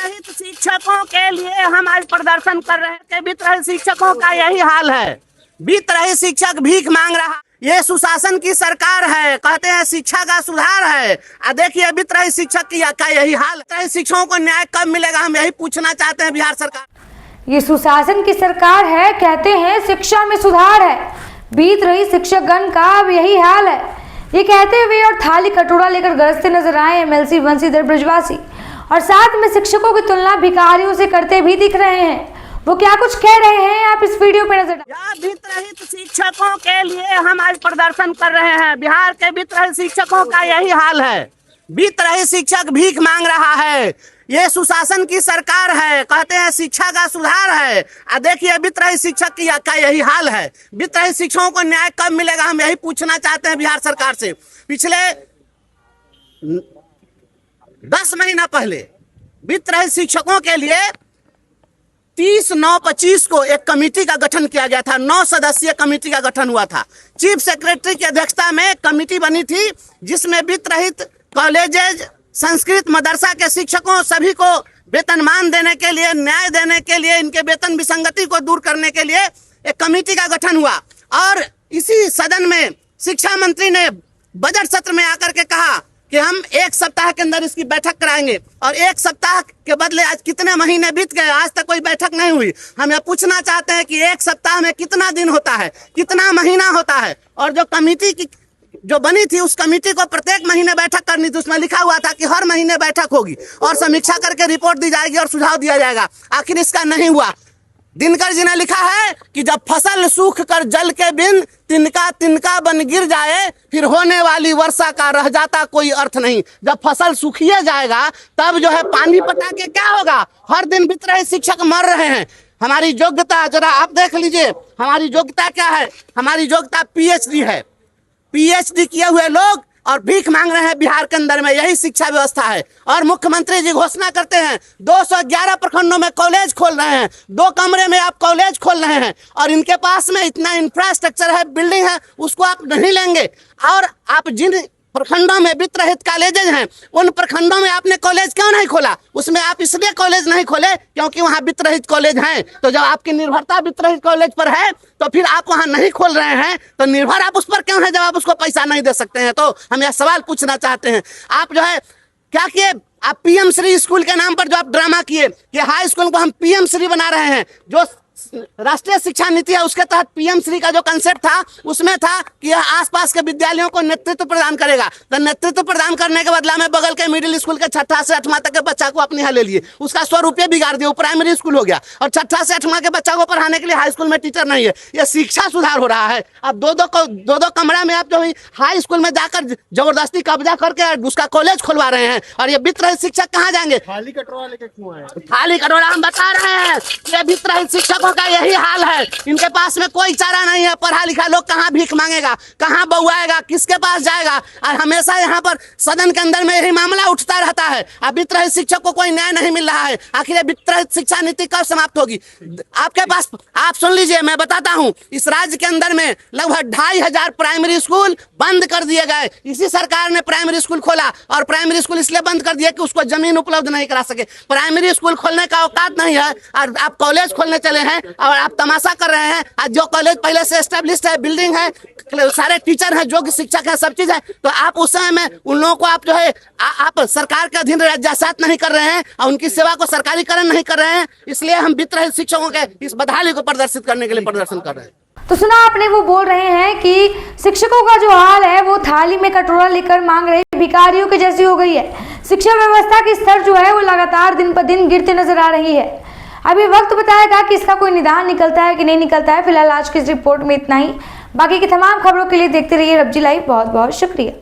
रहित शिक्षकों के लिए हम आज प्रदर्शन कर रहे हैं कि वित्त रहित शिक्षकों का यही हाल है। वित्त रहित शिक्षक भीख मांग रहा। ये सुशासन की सरकार है, कहते हैं शिक्षा का सुधार है। देखिए वित्त रहित शिक्षक का यही हाल। वित्त रहित शिक्षकों को न्याय कब मिलेगा, हम यही पूछना चाहते हैं बिहार सरकार। ये सुशासन की सरकार है, कहते हैं शिक्षा में सुधार है। वित्त रहित शिक्षकगण का अब यही हाल है। ये कहते हुए और थाली कटोरा लेकर गरजते नजर आए एमएलसी बंशीधर ब्रजवासी और साथ में शिक्षकों की तुलना भिखारियों से करते भी दिख रहे हैं। वो क्या कुछ कह रहे हैं आप इस वीडियो पे नजर डालें। वित्त रहित शिक्षकों के लिए हम आज प्रदर्शन कर रहे हैं। बिहार के वित्त रहित शिक्षकों का यही हाल है। वित्त रहित शिक्षक भीख मांग रहा है। ये सुशासन की सरकार है, कहते हैं शिक्षा का सुधार है। देखिए वित्त रहित शिक्षक का यही हाल है। वित्त रहित शिक्षकों को न्याय कब मिलेगा, हम यही पूछना चाहते हैं बिहार सरकार से। पिछले 10 महीना पहले वित्त रहित शिक्षकों के लिए 30/9/25 को एक कमेटी का गठन किया गया था। 9 सदस्यीय कमेटी का गठन हुआ था। चीफ सेक्रेटरी की अध्यक्षता में कमेटी बनी थी, जिसमें वित्त रहित कॉलेजेज, संस्कृत मदरसा के शिक्षकों सभी को वेतनमान देने के लिए, न्याय देने के लिए, इनके वेतन विसंगति को दूर करने के लिए एक कमेटी का गठन हुआ। और इसी सदन में शिक्षा मंत्री ने बजट सत्र में आकर के कहा कि हम 1 सप्ताह के अंदर इसकी बैठक कराएंगे। और 1 सप्ताह के बदले आज कितने महीने बीत गए, आज तक कोई बैठक नहीं हुई। हम ये पूछना चाहते हैं कि 1 सप्ताह में कितना दिन होता है, कितना महीना होता है। और जो कमेटी की जो बनी थी, उस कमेटी को प्रत्येक महीने बैठक करनी थी। उसमें लिखा हुआ था कि हर महीने बैठक होगी और समीक्षा करके रिपोर्ट दी जाएगी और सुझाव दिया जाएगा। आखिर इसका नहीं हुआ। दिनकर जी ने लिखा है कि जब फसल सूख कर जल के बिन तिनका तिनका बन गिर जाए, फिर होने वाली वर्षा का रह जाता कोई अर्थ नहीं। जब फसल सूखिए जाएगा तब जो है पानी पटा के क्या होगा। हर दिन वित्त रहित शिक्षक मर रहे हैं। हमारी योग्यता जरा आप देख लीजिए, हमारी योग्यता क्या है। हमारी योग्यता पीएचडी है। पीएचडी किए हुए लोग और भीख मांग रहे हैं बिहार के अंदर में, यही शिक्षा व्यवस्था है। और मुख्यमंत्री जी घोषणा करते हैं 211 प्रखंडों में कॉलेज खोल रहे हैं। 2 कमरे में आप कॉलेज खोल रहे हैं और इनके पास में इतना इंफ्रास्ट्रक्चर है, बिल्डिंग है, उसको आप नहीं लेंगे। और आप जिन प्रखंडों में वित्त रहित कॉलेजेज हैं, उन प्रखंडों में आपने कॉलेज क्यों नहीं खोला। उसमें आप इसलिए कॉलेज नहीं खोले क्योंकि वहाँ वित्त रहित कॉलेज हैं। तो जब आपकी निर्भरता वित्त रहित कॉलेज पर है तो फिर आप वहाँ नहीं खोल रहे हैं, तो निर्भर आप उस पर क्यों है जब आप उसको पैसा नहीं दे सकते हैं। तो हम यह सवाल पूछना चाहते हैं। आप जो है क्या किए, आप पीएम श्री स्कूल के नाम पर जो आप ड्रामा किए कि हाई स्कूल को हम पीएम श्री बना रहे हैं। जो राष्ट्रीय शिक्षा नीति है उसके तहत पीएम श्री का जो कंसेप्ट था उसमें था कि यह आसपास के विद्यालयों को नेतृत्व प्रदान करेगा। तो नेतृत्व प्रदान करने के बदला में बगल के मिडिल स्कूल के 6ठा से 8वां तक के बच्चा को अपने यहाँ ले लिए, उसका 100 रुपये बिगाड़ दिए, वो प्राइमरी स्कूल हो गया। और 6ठा से 8वां के बच्चा को पढ़ाने के लिए हाई स्कूल में टीचर नहीं है। यह शिक्षा सुधार हो रहा है। अब दो कमरा में आप जो हाई स्कूल में जाकर जबरदस्ती कब्जा करके उसका कॉलेज खुलवा रहे हैं। और ये वित्त रहित शिक्षक कहाँ जाएंगे। थाली कटोरा लेके क्यों आए? थाली कटोरा हम बता रहे हैं, ये वित्त रहित शिक्षकों का यही हाल है। इनके पास में कोई चारा नहीं है। पढ़ा लिखा लोग कहाँ भीख मांगेगा, कहाँ बउआएगा, किसके पास जाएगा। और हमेशा यहाँ पर सदन के अंदर में यही मामला उठता रहता है। अब वित्त रहित शिक्षक को कोई न्याय नहीं मिल रहा है। आखिर वित्त रहित शिक्षा नीति कब समाप्त होगी आपके पास। आप सुन लीजिए, मैं बताता हूँ, इस राज्य के अंदर में लगभग 2500 प्राइमरी स्कूल बंद कर दिए गए। इसी सरकार ने प्राइमरी स्कूल खोला और प्राइमरी स्कूल इसलिए बंद कर दिया कि उसको जमीन उपलब्ध नहीं करा सके। प्राइमरी स्कूल खोलने का औकात नहीं है और आप कॉलेज खोलने चले हैं और आप तमाशा कर रहे हैं। आज जो कॉलेज पहले से एस्टेब्लिश्ड है, बिल्डिंग है, सारे टीचर हैं, योग्य शिक्षक है, सब चीज है, तो आप उस समय में उन लोगों को आप जो है आप सरकार के अधीन राज्यासात नहीं कर रहे हैं और उनकी सेवा को सरकारीकरण नहीं कर रहे हैं। इसलिए हम वित्त रहित शिक्षकों के इस बदहाली को प्रदर्शित करने के लिए प्रदर्शन कर रहे हैं। तो सुना आपने, वो बोल रहे हैं कि शिक्षकों का जो हाल है वो थाली में कटोरा लेकर मांग रहे भिखारियों के जैसी हो गई है। शिक्षा व्यवस्था की स्तर जो है वो लगातार दिन पर दिन गिरते नजर आ रही है। अभी वक्त बताएगा कि इसका कोई निदान निकलता है कि नहीं निकलता है। फिलहाल आज की इस रिपोर्ट में इतना ही। बाकी की तमाम खबरों के लिए देखते रहिए रब्जी लाइव। बहुत बहुत शुक्रिया।